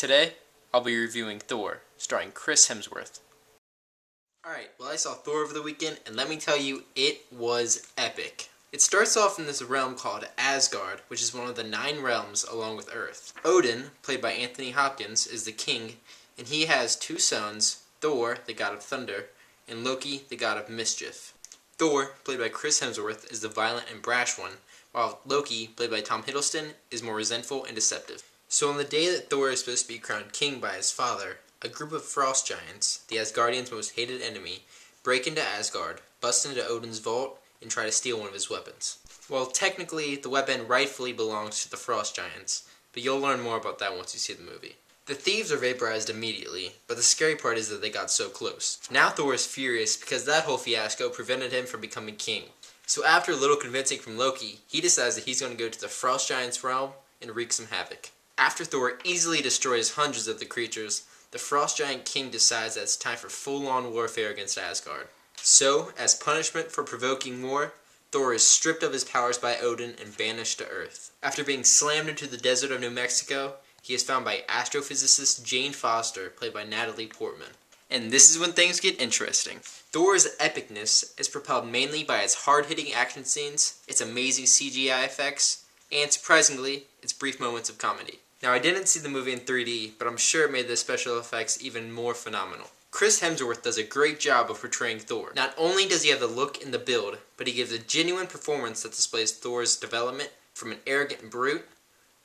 Today, I'll be reviewing Thor, starring Chris Hemsworth. Alright, well I saw Thor over the weekend, and let me tell you, it was epic. It starts off in this realm called Asgard, which is one of the 9 realms along with Earth. Odin, played by Anthony Hopkins, is the king, and he has 2 sons, Thor, the god of thunder, and Loki, the god of mischief. Thor, played by Chris Hemsworth, is the violent and brash one, while Loki, played by Tom Hiddleston, is more resentful and deceptive. So on the day that Thor is supposed to be crowned king by his father, a group of frost giants, the Asgardians' most hated enemy, break into Asgard, bust into Odin's vault, and try to steal one of his weapons. Well, technically, the weapon rightfully belongs to the frost giants, but you'll learn more about that once you see the movie. The thieves are vaporized immediately, but the scary part is that they got so close. Now Thor is furious because that whole fiasco prevented him from becoming king. So after a little convincing from Loki, he decides that he's going to go to the frost giants' realm and wreak some havoc. After Thor easily destroys hundreds of the creatures, the frost giant king decides that it's time for full-on warfare against Asgard. So, as punishment for provoking war, Thor is stripped of his powers by Odin and banished to Earth. After being slammed into the desert of New Mexico, he is found by astrophysicist Jane Foster, played by Natalie Portman. And this is when things get interesting. Thor's epicness is propelled mainly by its hard-hitting action scenes, its amazing CGI effects, and surprisingly, its brief moments of comedy. Now, I didn't see the movie in 3D, but I'm sure it made the special effects even more phenomenal. Chris Hemsworth does a great job of portraying Thor. Not only does he have the look and the build, but he gives a genuine performance that displays Thor's development from an arrogant brute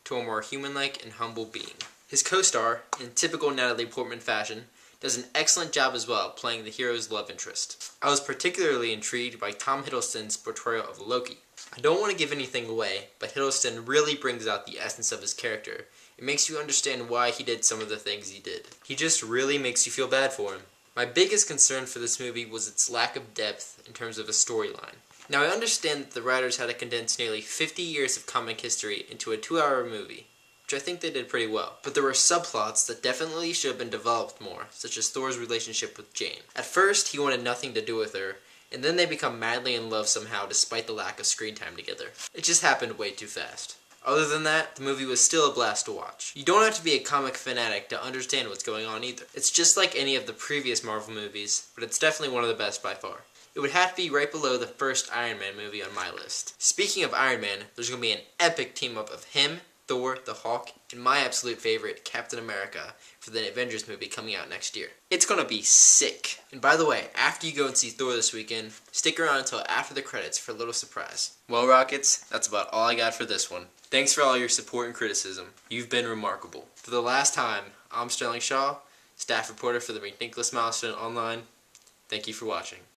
to a more human-like and humble being. His co-star, in typical Natalie Portman fashion, does an excellent job as well, playing the hero's love interest. I was particularly intrigued by Tom Hiddleston's portrayal of Loki. I don't want to give anything away, but Hiddleston really brings out the essence of his character. It makes you understand why he did some of the things he did. He just really makes you feel bad for him. My biggest concern for this movie was its lack of depth in terms of a storyline. Now, I understand that the writers had to condense nearly 50 years of comic history into a 2-hour movie, which I think they did pretty well. But there were subplots that definitely should have been developed more, such as Thor's relationship with Jane. At first, he wanted nothing to do with her, and then they become madly in love somehow despite the lack of screen time together. It just happened way too fast. Other than that, the movie was still a blast to watch. You don't have to be a comic fanatic to understand what's going on either. It's just like any of the previous Marvel movies, but it's definitely one of the best by far. It would have to be right below the first Iron Man movie on my list. Speaking of Iron Man, there's going to be an epic team-up of him, Thor, the Hulk, and my absolute favorite, Captain America, for the Avengers movie coming out next year. It's gonna be sick. And by the way, after you go and see Thor this weekend, stick around until after the credits for a little surprise. Well, Rockets, that's about all I got for this one. Thanks for all your support and criticism. You've been remarkable. For the last time, I'm Sterling Shaw, staff reporter for the McNicholas Milestone Online. Thank you for watching.